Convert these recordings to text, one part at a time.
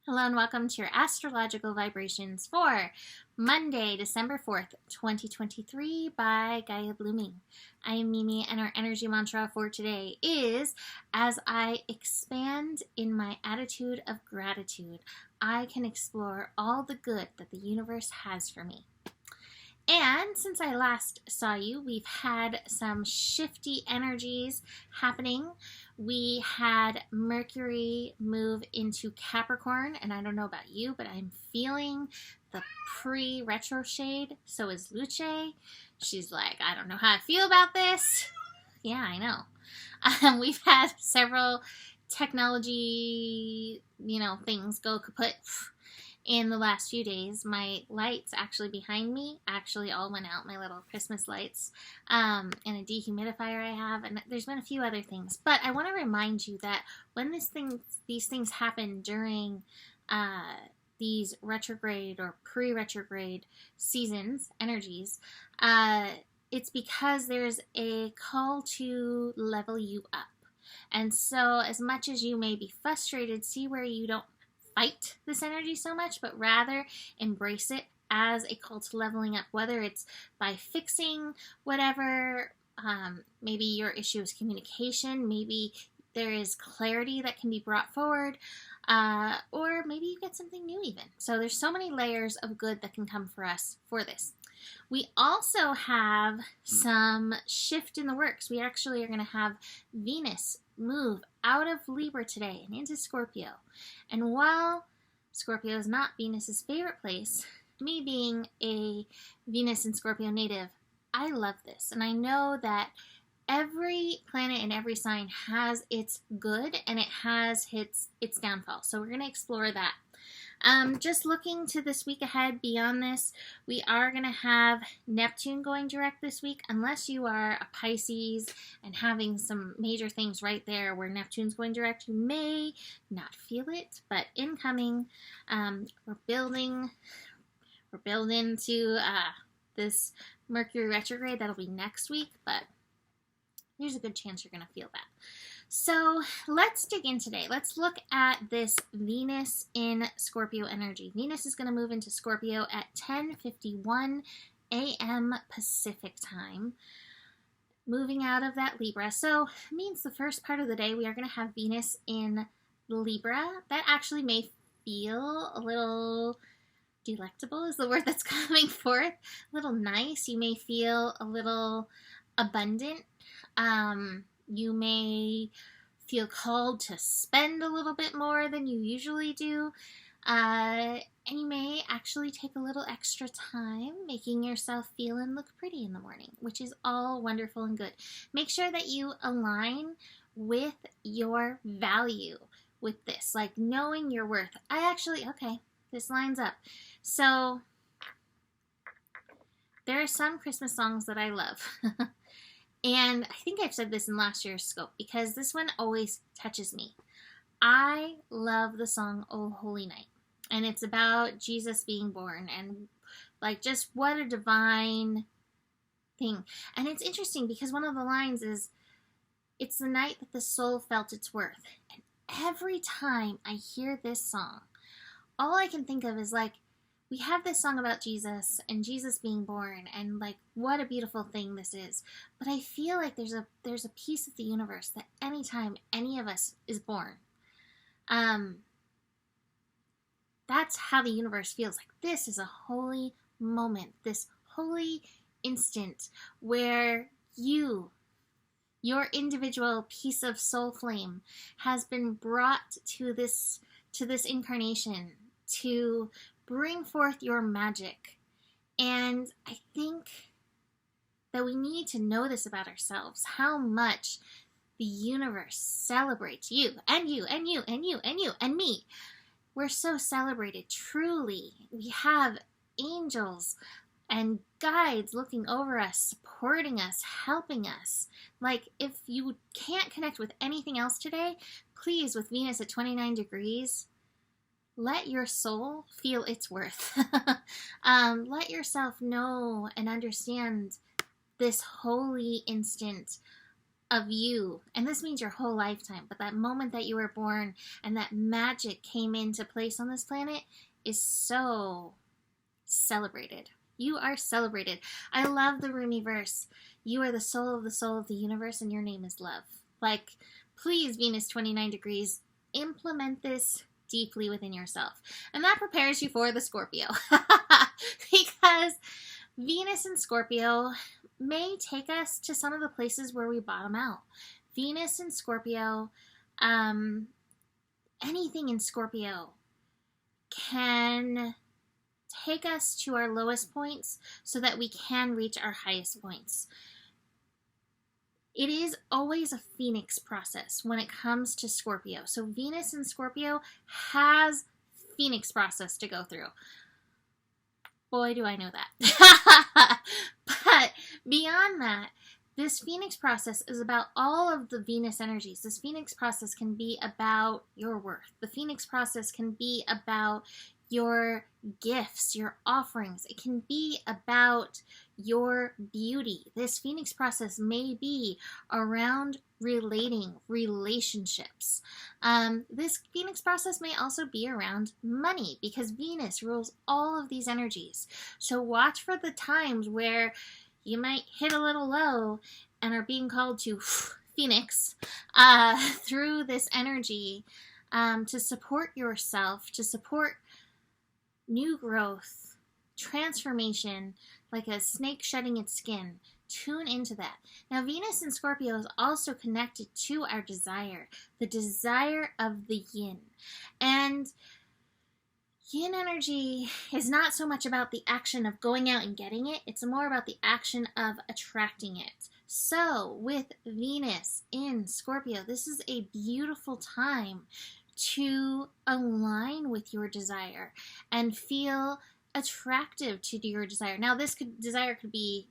Hello and welcome to your astrological vibrations for Monday, December 4th, 2023 by Gaia Blooming. I am Mimi and our energy mantra for today is, as I expand in my attitude of gratitude, I can explore all the good that the universe has for me. And since I last saw you, we've had some shifty energies happening. We had Mercury move into Capricorn, and I don't know about you, but I'm feeling the pre-retro shade. So is Luce. She's like, I don't know how I feel about this. Yeah, I know. We've had several technology, things go kaput in the last few days. My lights actually behind me actually all went out, my little Christmas lights, and a dehumidifier I have, and there's been a few other things. But I want to remind you that when these things happen during these retrograde or pre-retrograde seasons, energies, it's because there's a call to level you up. And so as much as you may be frustrated, see where you don't fight this energy so much, but rather embrace it as a call to leveling up, whether it's by fixing whatever, maybe your issue is communication, maybe there is clarity that can be brought forward, or maybe you get something new even. So there's so many layers of good that can come for us for this. We also have some shift in the works. We actually are going to have Venus move out of Libra today and into Scorpio. And while Scorpio is not Venus's favorite place, me being a Venus and Scorpio native, I love this. And I know that every planet and every sign has its good and it has its downfall. So we're going to explore that. Just looking to this week ahead, beyond this, we are going to have Neptune going direct this week, unless you are a Pisces and having some major things right there where Neptune's going direct. You may not feel it, but incoming, we're building to this Mercury retrograde. That'll be next week, but there's a good chance you're going to feel that. So let's dig in today. Let's look at this Venus in Scorpio energy. Venus is going to move into Scorpio at 10:51 a.m. Pacific time, moving out of that Libra. So it means the first part of the day we are going to have Venus in Libra. That actually may feel a little delectable is the word that's coming forth. A little nice. You may feel a little abundant. You may feel called to spend a little bit more than you usually do. And you may actually take a little extra time making yourself feel and look pretty in the morning, which is all wonderful and good. Make sure that you align with your value with this, like knowing your worth. Okay, this lines up. So there are some Christmas songs that I love. And I think I've said this in last year's scope because this one always touches me. I love the song "Oh Holy Night." And it's about Jesus being born and like just what a divine thing. And it's interesting because one of the lines is, "It's the night that the soul felt its worth." And every time I hear this song, all I can think of is like, we have this song about Jesus and Jesus being born and like what a beautiful thing this is. But I feel like there's a piece of the universe that anytime any of us is born, that's how the universe feels. Like this is a holy moment, this holy instant where your individual piece of soul flame has been brought to this incarnation to bring forth your magic. And I think that we need to know this about ourselves, how much the universe celebrates you and you and you and you and you and me. We're so celebrated, truly. We have angels and guides looking over us, supporting us, helping us. Like, if you can't connect with anything else today, please, with Venus at 29 degrees, let your soul feel its worth. Let yourself know and understand this holy instant of you, and this means your whole lifetime, but that moment that you were born and that magic came into place on this planet is so celebrated. You are celebrated. I love the Rumi verse. You are the soul of the universe, and your name is love. Like, please, Venus 29 degrees, implement this deeply within yourself. And that prepares you for the Scorpio. Because Venus in Scorpio may take us to some of the places where we bottom out. Venus in Scorpio, anything in Scorpio can take us to our lowest points so that we can reach our highest points. It is always a phoenix process when it comes to Scorpio. So Venus in Scorpio has phoenix process to go through. Boy, do I know that. But beyond that, this phoenix process is about all of the Venus energies. This phoenix process can be about your worth. The phoenix process can be about your gifts, your offerings. It can be about your beauty. This phoenix process may be around relationships. This phoenix process may also be around money, because Venus rules all of these energies. So watch for the times where you might hit a little low and are being called to phoenix through this energy to support yourself, to support new growth, transformation, like a snake shedding its skin. Tune into that. Now, Venus in Scorpio is also connected to our desire, the desire of the yin. And yin energy is not so much about the action of going out and getting it, it's more about the action of attracting it. So, with Venus in Scorpio, this is a beautiful time to align with your desire and feel attractive to your desire. Now, this desire could be,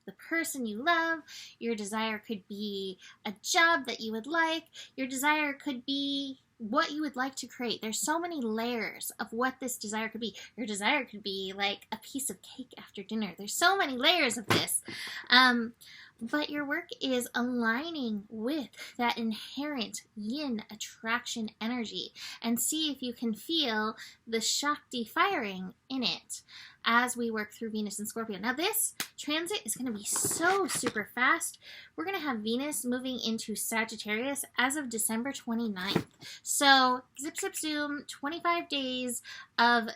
the person you love. Your desire could be a job that you would like. Your desire could be what you would like to create. There's so many layers of what this desire could be. Your desire could be like a piece of cake after dinner. There's so many layers of this. But your work is aligning with that inherent yin attraction energy, and see if you can feel the Shakti firing in it as we work through Venus and Scorpio. Now, this transit is going to be so super fast. We're going to have Venus moving into Sagittarius as of December 29th. So, zip, zip, zoom, 25 days of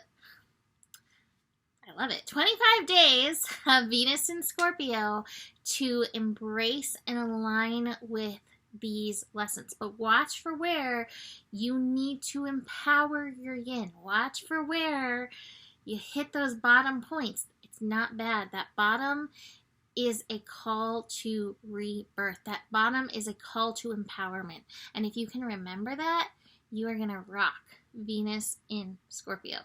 25 days of Venus in Scorpio to embrace and align with these lessons. But watch for where you need to empower your yin. Watch for where you hit those bottom points. It's not bad. That bottom is a call to rebirth. That bottom is a call to empowerment. And if you can remember that, you are going to rock Venus in Scorpio.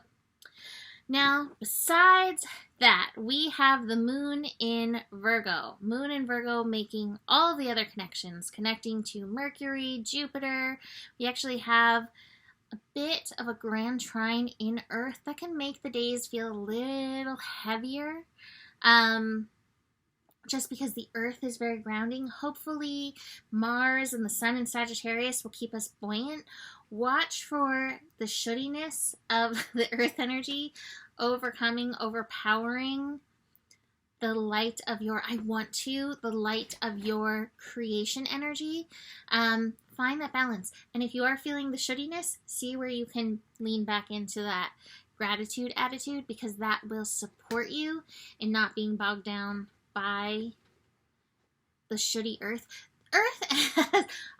Now, besides that, we have the moon in Virgo. Moon in Virgo making all the other connections, connecting to Mercury, Jupiter. We actually have a bit of a grand trine in Earth that can make the days feel a little heavier. Just because the Earth is very grounding. Hopefully, Mars and the Sun in Sagittarius will keep us buoyant. Watch for the shoulddiness of the Earth energy overpowering the light of your the light of your creation energy. Find that balance. And if you are feeling the shoulddiness, see where you can lean back into that gratitude attitude, because that will support you in not being bogged down by the shouldy Earth.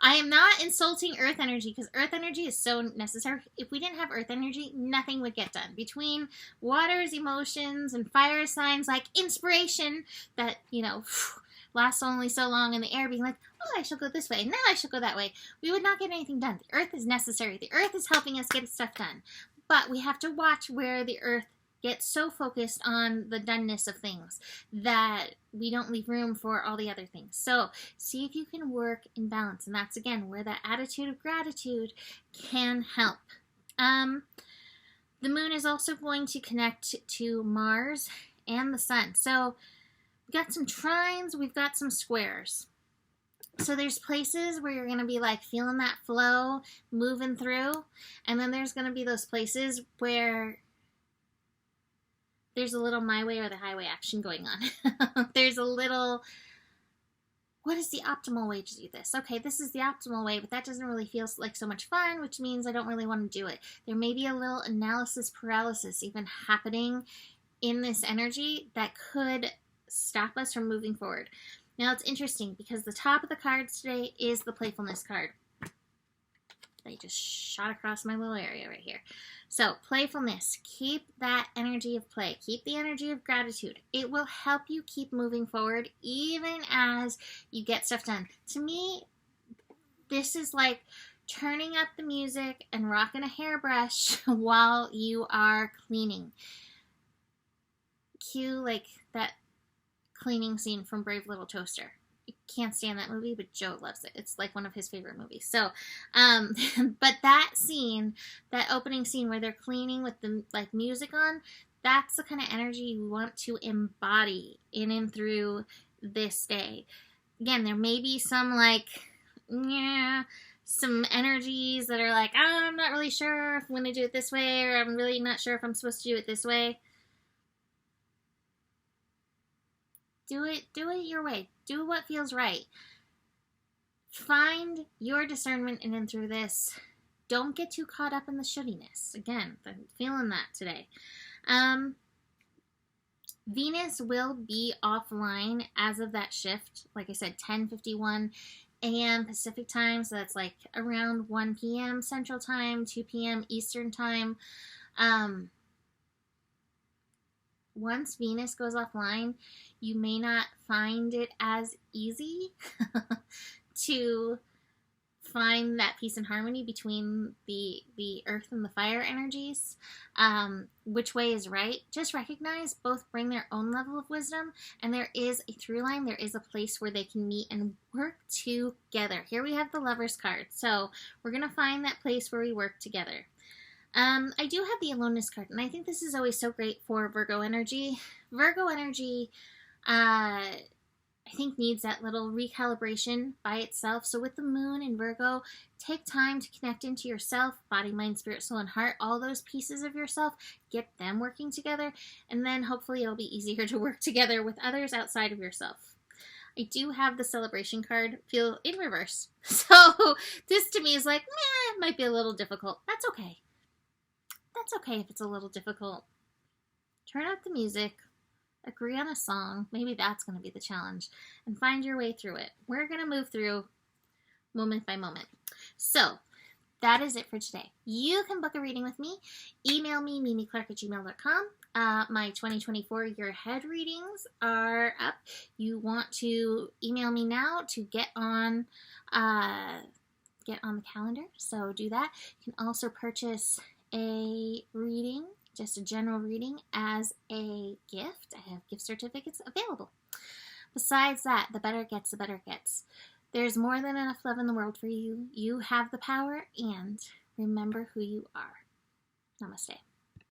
I am not insulting Earth energy, because Earth energy is so necessary. If we didn't have Earth energy, nothing would get done. Between water's emotions and fire signs like inspiration that, lasts only so long in the air, being like, oh, I shall go this way, now I shall go that way, we would not get anything done. The Earth is necessary. The Earth is helping us get stuff done. But we have to watch where the Earth gets so focused on the doneness of things that we don't leave room for all the other things. So see if you can work in balance. And that's, again, where that attitude of gratitude can help. The moon is also going to connect to Mars and the Sun. So we've got some trines, we've got some squares. So there's places where you're going to be like feeling that flow, moving through. And then there's going to be those places where there's a little my way or the highway action going on. There's a little, what is the optimal way to do this? Okay, this is the optimal way, but that doesn't really feel like so much fun, which means I don't really want to do it. There may be a little analysis paralysis even happening in this energy that could stop us from moving forward. Now it's interesting because the top of the cards today is the playfulness card. They just shot across my little area right here. So playfulness, keep that energy of play. Keep the energy of gratitude. It will help you keep moving forward even as you get stuff done. To me, this is like turning up the music and rocking a hairbrush while you are cleaning. Cue like that cleaning scene from Brave Little Toaster. I can't stand that movie, but Joe loves it. It's like one of his favorite movies. So, but that scene, that opening scene where they're cleaning with the like music on, that's the kind of energy you want to embody in and through this day. Again, there may be some like, some energies that are like, oh, I'm not really sure if I'm going to do it this way, or I'm really not sure if I'm supposed to do it this way. Do it your way. Do what feels right. Find your discernment in and through this. Don't get too caught up in the shouldiness. Again, I'm feeling that today. Venus will be offline as of that shift. Like I said, 10:51 a.m. Pacific time. So that's like around 1 p.m. Central time, 2 p.m. Eastern time. Once Venus goes offline, you may not find it as easy to find that peace and harmony between the earth and the fire energies. Which way is right? Just recognize both bring their own level of wisdom, and there is a through line. There is a place where they can meet and work together. Here we have the Lovers card. So we're going to find that place where we work together. I do have the aloneness card, and I think this is always so great for Virgo energy. Virgo energy, I think needs that little recalibration by itself. So with the moon in Virgo, take time to connect into yourself, body, mind, spirit, soul, and heart, all those pieces of yourself, get them working together, and then hopefully it'll be easier to work together with others outside of yourself. I do have the celebration card feel in reverse. So this to me is like, it might be a little difficult. That's okay. That's okay if it's a little difficult. Turn up the music, agree on a song, maybe that's going to be the challenge, and find your way through it. We're going to move through moment by moment. So, that is it for today. You can book a reading with me. Email me, mimiclark@gmail.com. My 2024 year ahead readings are up. You want to email me now to get on the calendar, so do that. You can also purchase a reading, just a general reading, as a gift. I have gift certificates available. Besides that, the better it gets, the better it gets. There's more than enough love in the world for you. You have the power, and remember who you are. Namaste.